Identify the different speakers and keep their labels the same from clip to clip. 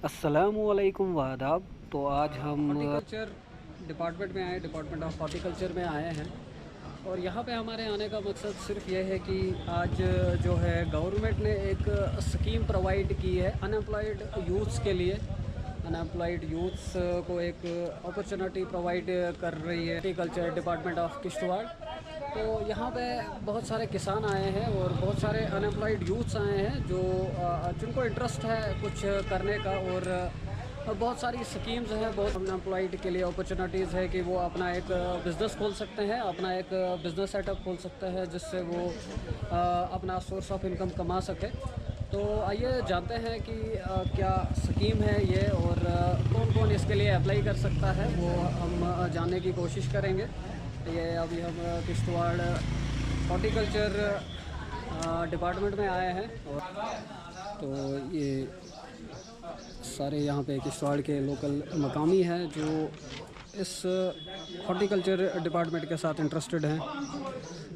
Speaker 1: अस्सलामुअलैकुम वादाब। तो आज हम हॉर्टिकल्चर डिपार्टमेंट में आए, डिपार्टमेंट ऑफ हॉर्टिकल्चर में आए हैं। और यहाँ पे हमारे आने का मकसद सिर्फ ये है कि आज जो है गवर्नमेंट ने एक स्कीम प्रोवाइड की है अनएम्प्लॉयड यूथ्स के लिए। अनएम्प्लॉयड यूथ्स को एक अपॉर्चुनिटी प्रोवाइड कर रही है हॉर्टिकल्चर डिपार्टमेंट ऑफ किश्तवाड़। तो यहाँ पे बहुत सारे किसान आए हैं और बहुत सारे अनएम्प्लॉयड यूथ्स आए हैं जो जिनको इंटरेस्ट है कुछ करने का। और बहुत सारी स्कीम्स हैं, बहुत अनएम्प्लॉयड के लिए अपॉर्चुनिटीज़ है कि वो अपना एक बिज़नेस खोल सकते हैं, अपना एक बिज़नेस सेटअप खोल सकते हैं जिससे वो अपना सोर्स ऑफ इनकम कमा सके। तो आइए जानते हैं कि क्या स्कीम है ये और कौन कौन इसके लिए अप्लाई कर सकता है, वो हम जानने की कोशिश करेंगे। ये अभी हम किश्तवाड़ हॉर्टिकल्चर डिपार्टमेंट में आए हैं। और तो ये सारे यहाँ पे किश्तवाड़ के लोकल मकामी हैं जो इस हॉर्टिकल्चर डिपार्टमेंट के साथ इंटरेस्टेड हैं।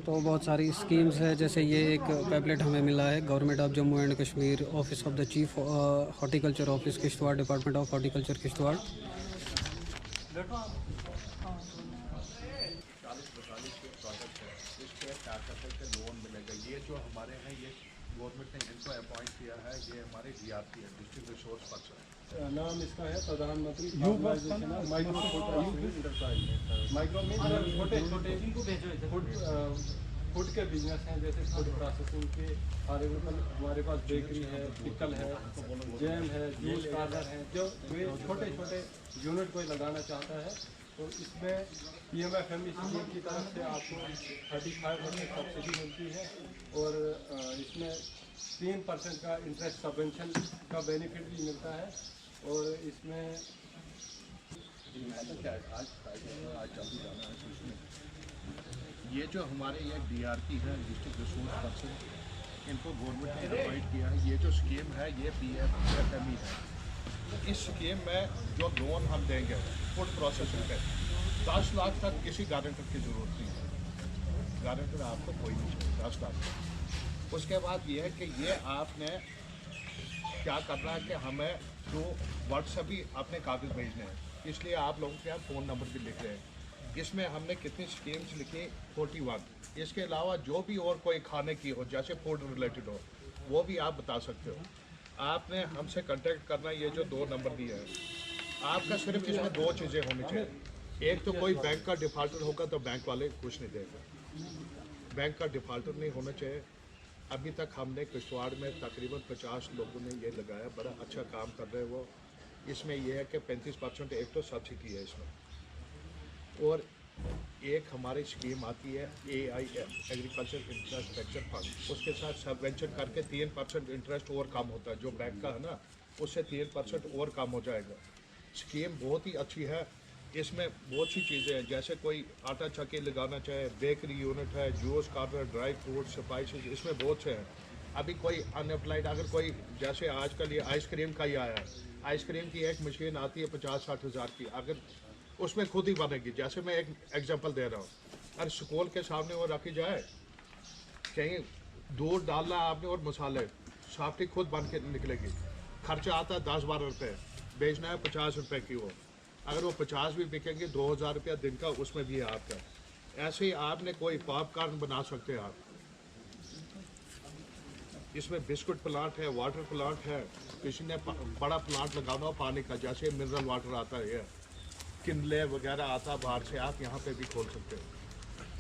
Speaker 1: तो बहुत सारी स्कीम्स है, जैसे ये एक पैम्पलेट हमें मिला है government of Jammu and Kashmir, office of the chief horticulture office Kishtwar, department of horticulture Kishtwar.
Speaker 2: 40-45 के प्रोजेक्ट है, इस पर 4% के लोन मिलेगा। ये जो हमारे हैं ये गवर्नमेंट ने इनको अपॉइंट किया है, ये हमारे DRP है, डिस्ट्रिक्ट रिसोर्स पर्सन।
Speaker 3: नाम इसका है प्रधानमंत्री माइक्रो छोटे फूड के बिजनेस हैं, जैसे फूड प्रोसेसिंग के हमारे पास बेकरी है, पिकल है, जैम है, जूस कार्नर है। जो वे छोटे छोटे यूनिट कोई लगाना चाहता है तो इसमें PMFME स्कीम की तरफ से आपको 35% सब्सिडी मिलती है और इसमें 3% का इंटरेस्ट सबवेंशन का बेनिफिट भी मिलता है। और इसमें
Speaker 2: आज जल्दी जाना है। ये जो हमारे ये DRP है, डिस्ट्रिक्ट रिसोर्स पर्सन, इनको गवर्नमेंट ने अपॉइंट किया है। ये जो स्कीम है ये PMFME है। इस स्कीम में जो लोन हम देंगे फूड प्रोसेसिंग पे 10 लाख तक किसी गारंटर की ज़रूरत नहीं है। गारंटर आपको कोई नहीं चाहिए 10 लाख तक। उसके बाद ये है कि ये आपने क्या करना है कि हमें जो व्हाट्सएप भी अपने कागज़ भेजने हैं, इसलिए आप लोगों के यहाँ फ़ोन नंबर भी लिख रहे हैं। इसमें हमने कितनी स्कीम्स लिखी 41। इसके अलावा जो भी और कोई खाने की हो, जैसे फूड रिलेटेड हो, वो भी आप बता सकते हो। आपने हमसे कांटेक्ट करना, ये जो 2 नंबर दिए हैं। आपका सिर्फ इसमें 2 चीज़ें होनी चाहिए। एक तो कोई बैंक का डिफ़ॉल्टर होगा तो बैंक वाले कुछ नहीं देंगे, बैंक का डिफ़ॉल्टर नहीं होना चाहिए। अभी तक हमने किश्तवाड़ में तकरीबन 50 लोगों ने ये लगाया, बड़ा अच्छा काम कर रहे हैं वो। इसमें यह है कि 35% एक तो सब्सिडी है इसमें, और एक हमारी स्कीम आती है AIF एग्रीकल्चर इंफ्रास्ट्रक्चर फंड, उसके साथ सबवेंचर करके 3% इंटरेस्ट और कम होता है, जो बैंक का है ना उससे 3% और कम हो जाएगा। स्कीम बहुत ही अच्छी है। इसमें बहुत सी चीज़ें हैं, जैसे कोई आटा चक्की लगाना चाहे, बेकरी यूनिट है, juice corner, dry fruit, spices, इसमें बहुत से हैं। अभी कोई अनएम्प्लॉयड, अगर कोई जैसे आजकल ये आइसक्रीम का ही आया है, आइसक्रीम की एक मशीन आती है 50-60 हज़ार की, अगर उसमें खुद ही बनेगी। जैसे मैं एक एग्जांपल दे रहा हूँ, अगर स्कूल के सामने वो रखी जाए, कहीं दूध डालना आपने और मसाले, साफ्टी खुद बन के निकलेगी। खर्चा आता है 10-12 रुपये, बेचना है 50 रुपये की वो, अगर वो 50 भी बिकेंगे 2000 रुपया दिन का उसमें भी है आपका। ऐसे ही आपने कोई पॉपकॉर्न बना सकते हैं आप। इसमें बिस्कुट प्लांट है, वाटर प्लांट है, किसी ने बड़ा प्लांट लगाना हो पानी का, जैसे मिनरल वाटर आता है, किनले वगैरह आता है बाहर से, आप यहाँ पे भी खोल सकते हो।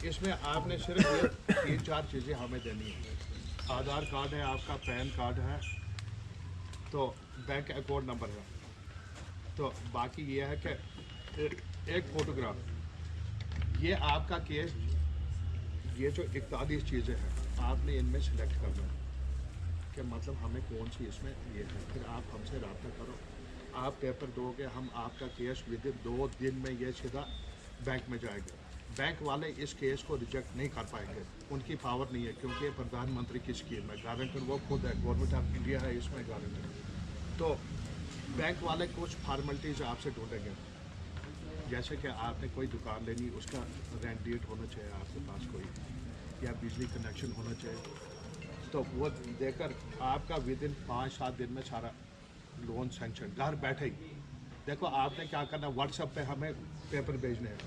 Speaker 2: इसमें आपने सिर्फ ये 3-4 चीज़ें हमें देनी है। आधार कार्ड है आपका, पैन कार्ड है, तो बैंक अकाउंट नंबर है, तो बाकी ये है कि एक फ़ोटोग्राफ। ये आपका केस, ये जो 41 चीज़ें हैं आपने इनमें सेलेक्ट करना है कि मतलब हमें कौन सी इसमें ये है। फिर आप हमसे रब्ता करो, आप पेपर दोगे, हम आपका केस विद इन 2 दिन में ये सीधा बैंक में जाएगा। बैंक वाले इस केस को रिजेक्ट नहीं कर पाएंगे, उनकी पावर नहीं है, क्योंकि ये प्रधानमंत्री की स्कीम है। गारंटर वो खुद है, गवर्नमेंट ऑफ इंडिया है इसमें गारंटर। तो बैंक वाले कुछ फॉर्मेलिटीज़ आपसे ढूंढेंगे, जैसे कि आपने कोई दुकान लेनी, उसका रेंट डेट होना चाहिए आपके पास कोई, या बिजली कनेक्शन होना चाहिए, तो वो देकर आपका विद इन 5-7 दिन में सारा लोन सैंक्शन घर बैठे ही। देखो आपने क्या करना, व्हाट्सएप पे हमें पेपर भेजने हैं।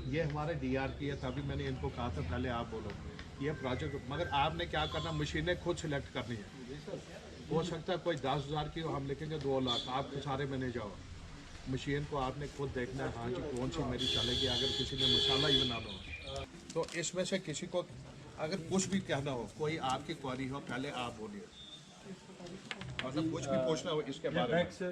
Speaker 2: ये हमारे DRP है, तभी मैंने इनको कहा था पहले आप बोलो ये प्रोजेक्ट, मगर आपने क्या करना, मशीनें खुद सिलेक्ट करनी है। हो सकता है कोई 10,000 की हो, हम लिखेंगे 2 लाख, आप सारे में नहीं जाओ। मशीन को आपने खुद देखना है, हाँ जी कौन सी मेरी चलेगी। अगर किसी ने मसाला ही बनाना हो तो इसमें से किसी को अगर कुछ भी कहना हो, कोई आपकी क्वारी हो, पहले आप बोलिए, मतलब कुछ भी पूछना हो इसके बारे में।
Speaker 3: बैंक से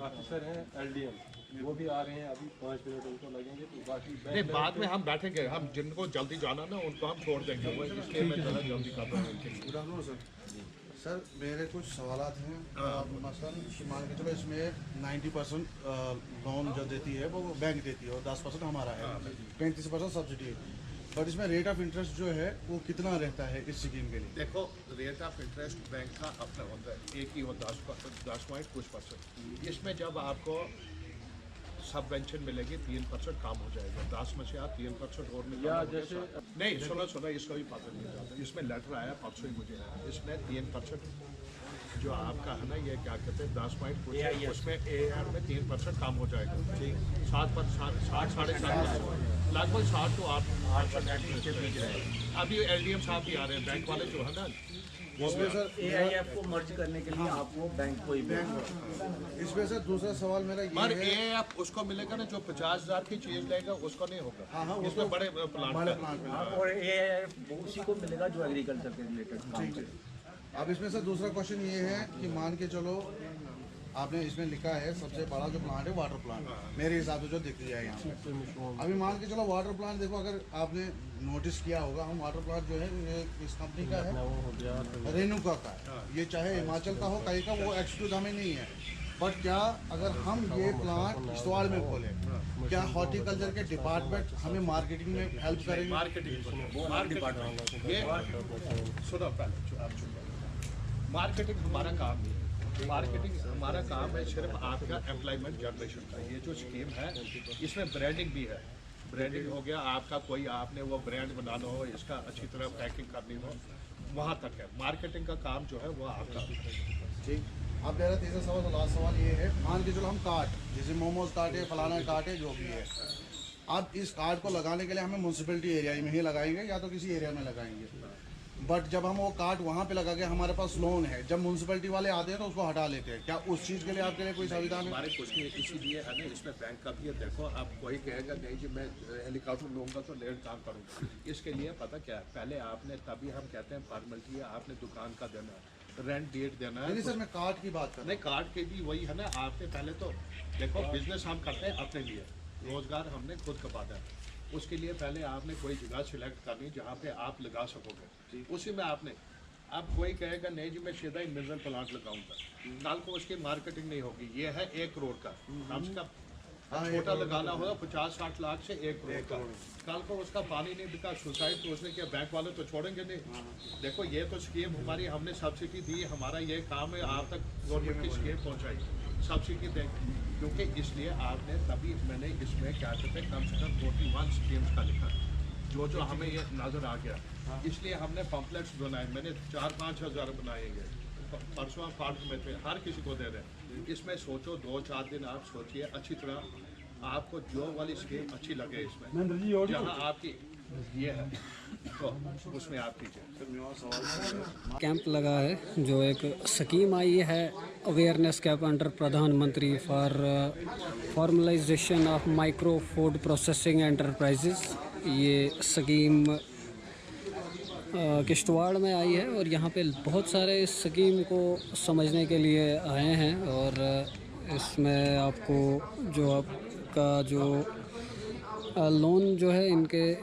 Speaker 3: ऑफिसर हैं LDM, वो भी आ रहे हैं, अभी 5 मिनट उनको लगेंगे, तो बाकी
Speaker 2: नहीं बाद में हम बैठेंगे, हम जिनको जल्दी जाना ना उनको हम छोड़ देंगे, वो इसलिए मैं ज़रा जल्दी कर रहा हूँ।
Speaker 4: सर मेरे कुछ सवालात हैं। मसलन मान के चलो इसमें 90% लोन जो देती है वो बैंक देती है और 10% हमारा है, 35% सब्सिडी है। बट इसमें रेट ऑफ इंटरेस्ट जो है वो कितना रहता है इस स्कीम के लिए?
Speaker 2: देखो रेट ऑफ इंटरेस्ट बैंक का अपना होता है, एक ही हो 10% इसमें जब आपको सबवेंशन मिलेगी 3% कम हो जाएगा, 10 में से आप 3% और में
Speaker 3: या जैसे
Speaker 2: नहीं सुनो इसका भी पता नहीं जाता। इसमें लेटर आया परसों ही मुझे आया, इसमें 3% जो आपका है ना, ये क्या कहते हैं 10 पॉइंट कुछ, उसमें AR में 3% कम हो जाएगा। ठीक 7% 7.5 लगभग 7 to 8%। अभी LDM साहब भी आ रहे हैं, बैंक वाले जो है ना वो भी
Speaker 4: सर
Speaker 5: AIF को मर्ज करने के लिए आपको बैंक को ही
Speaker 4: इसमें सर दूसरा सवाल मेरा
Speaker 2: पर
Speaker 4: ये है,
Speaker 2: AIF उसको मिलेगा ना जो 50,000 की चीज लेगा, उसको नहीं होगा।
Speaker 4: हाँ, वो
Speaker 2: इसमें
Speaker 4: तो
Speaker 2: बड़े
Speaker 4: बड़े
Speaker 2: प्लांट
Speaker 4: प्लान पे।
Speaker 5: और AIF उसी को मिलेगा जो एग्रीकल्चर के रिलेटेड काम करे।
Speaker 4: अब इसमें सर दूसरा क्वेश्चन ये है कि मान के चलो आपने इसमें लिखा है सबसे बड़ा जो प्लांट है वाटर प्लांट, मेरे हिसाब से जो दिख रहा है यहाँ पे। अभी मान के चलो वाटर प्लांट देखो, अगर आपने नोटिस किया होगा, हम वाटर प्लांट जो है ये इस कंपनी का है, रेणुका का है। ये चाहे हिमाचल का हो कहीं का, वो एक्सक्लूड हमें नहीं है। बट क्या अगर हम ये प्लांट किश्तवाड़ में खोलें, क्या हॉर्टिकल्चर के डिपार्टमेंट हमें मार्केटिंग में हेल्प करेंगे?
Speaker 2: मार्केटिंग डिपार्टमेंट ये सुनो पहले आप चुप, मार्केटिंग हमारा काम नहीं है। मार्केटिंग हमारा काम है सिर्फ आपका एम्प्लॉयमेंट जनरेशन का। ये जो स्कीम है इसमें ब्रांडिंग भी है। ब्रांडिंग हो गया आपका, कोई आपने वो ब्रांड बनाना हो, इसका अच्छी तरह पैकिंग करनी हो, वहाँ तक है। मार्केटिंग का काम जो है वो आपका।
Speaker 4: ठीक। अब मेरा तीसरा सवाल तो लास्ट सवाल ये है, मान के चलो हम कार्ड, जैसे मोमोज कार्ड है, फलाना कार्ड है, जो भी है, अब इस कार्ड को लगाने के लिए हमें म्यूनसिपलिटी एरिया में ही लगाएंगे या तो किसी एरिया में लगाएंगे। बट जब हम वो कार्ड वहाँ पे लगा के हमारे पास लोन है, जब म्यूनसिपलिटी वाले आते हैं तो उसको हटा लेते हैं, क्या उस चीज़ के लिए आपके लिए कोई संविधान है?
Speaker 2: हमारे कुछ नहीं, इसीलिए है ना इसमें बैंक का भी है। देखो अब कोई कहेगा नहीं जी मैं हेलीकॉप्टर लूँगा तो लेट काम करूँगा, इसके लिए पता क्या है, पहले आपने, तभी हम कहते हैं फॉर्मेलिटी है, आपने दुकान का देना है, रेंट डेट देना है।
Speaker 4: नहीं सर मैं कार्ड की बात कर रहा
Speaker 2: नहीं कार्ड के भी वही है ना, आपने पहले तो देखो बिजनेस हम करते हैं अपने लिए, रोजगार हमने खुद कमाना है। उसके लिए पहले आपने कोई जगह सिलेक्ट करनी जहाँ पे आप लगा सकोगे, उसी में आपने। अब कोई कहेगा नहीं जी मैं सीधा ही मिनरल प्लांट लगाऊंगा, कल को उसकी मार्केटिंग नहीं होगी। ये है 1 करोड़ का, कम से कम छोटा लगाना होगा 50-60 लाख से 1 करोड़ का। कल को उसका पानी नहीं बिका, सुसाइड तो उसने किया, बैंक वाले तो छोड़ेंगे नहीं। देखो ये तो स्कीम हमारी, हमने सब्सिडी दी, हमारा ये काम है आप तक गवर्नमेंट की स्कीम पहुँचाई, सब्सिडी दें। क्योंकि इसलिए आपने, तभी मैंने इसमें क्या कहते हैं कम से कम 41 स्कीम्स का लिखा, जो हमें ये नज़र आ गया। इसलिए हमने पम्पलेट्स बनाए, मैंने 4-5 हज़ार बनाएंगे, परसों पार्क में थे, हर किसी को दे रहे हैं। इसमें सोचो 2-4 दिन आप सोचिए अच्छी तरह, आपको जो वाली स्कीम अच्छी लगे इसमें, जहाँ आपकी ये है तो उसमें आप कीजिए।
Speaker 1: कैंप लगा है जो एक स्कीम आई है, अवेयरनेस कैंप अंडर प्रधानमंत्री for formalisation of micro food processing enterprises. ये स्कीम किश्तवाड़ में आई है और यहाँ पे बहुत सारे इस स्कीम को समझने के लिए आए हैं। और इसमें आपको जो आपका जो लोन जो है इनके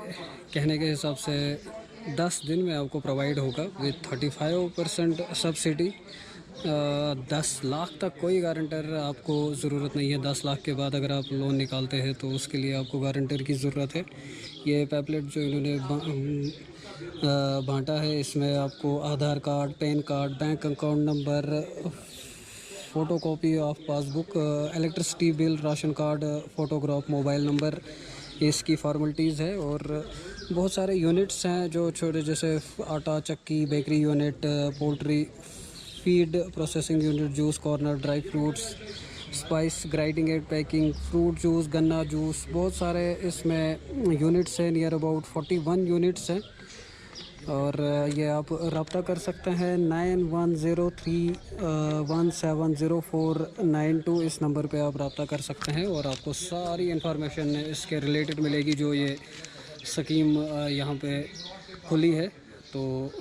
Speaker 1: कहने के हिसाब से 10 दिन में आपको प्रोवाइड होगा विद 35% सब्सिडी। 10 लाख तक कोई गारंटर आपको ज़रूरत नहीं है। 10 लाख के बाद अगर आप लोन निकालते हैं तो उसके लिए आपको गारंटर की ज़रूरत है। ये पैपलेट जो इन्होंने बांटा है, इसमें आपको Aadhaar card, PAN card, bank account number, photocopy of passbook, electricity bill, ration card, photograph, mobile number, इसकी फॉर्मेलिटीज़ है। और बहुत सारे यूनिट्स हैं जो छोटे, जैसे आटा चक्की, bakery unit, poultry feed processing unit, juice corner, dry fruits, spice grinding and packing, fruit juice, गन्ना जूस, बहुत सारे इसमें यूनिट्स हैं। नियर अबाउट 41 यूनिट्स हैं। और ये आप रब्ता कर सकते हैं 9103170492 इस नंबर पे आप रब्ता कर सकते हैं और आपको सारी इन्फॉर्मेशन इसके रिलेटेड मिलेगी जो ये स्कीम यहाँ पे खुली है। तो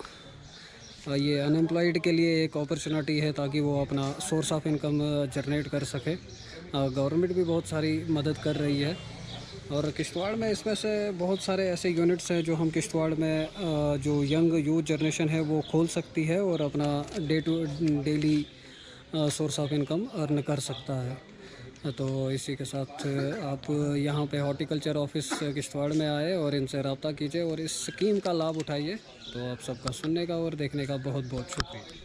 Speaker 1: ये अनएम्प्लॉयड के लिए एक अपॉर्चुनिटी है ताकि वो अपना सोर्स ऑफ इनकम जनरेट कर सके। गवर्नमेंट भी बहुत सारी मदद कर रही है और किश्तवाड़ में इसमें से बहुत सारे ऐसे यूनिट्स हैं जो हम किश्तवाड़ में जो यंग यूथ जनरेशन है वो खोल सकती है और अपना daily source of income earn कर सकता है। तो इसी के साथ आप यहाँ पे हॉर्टिकल्चर ऑफिस किश्तवाड़ में आए और इनसे रब्ता कीजिए और इस स्कीम का लाभ उठाइए। तो आप सबका सुनने का और देखने का बहुत बहुत शुक्रिया।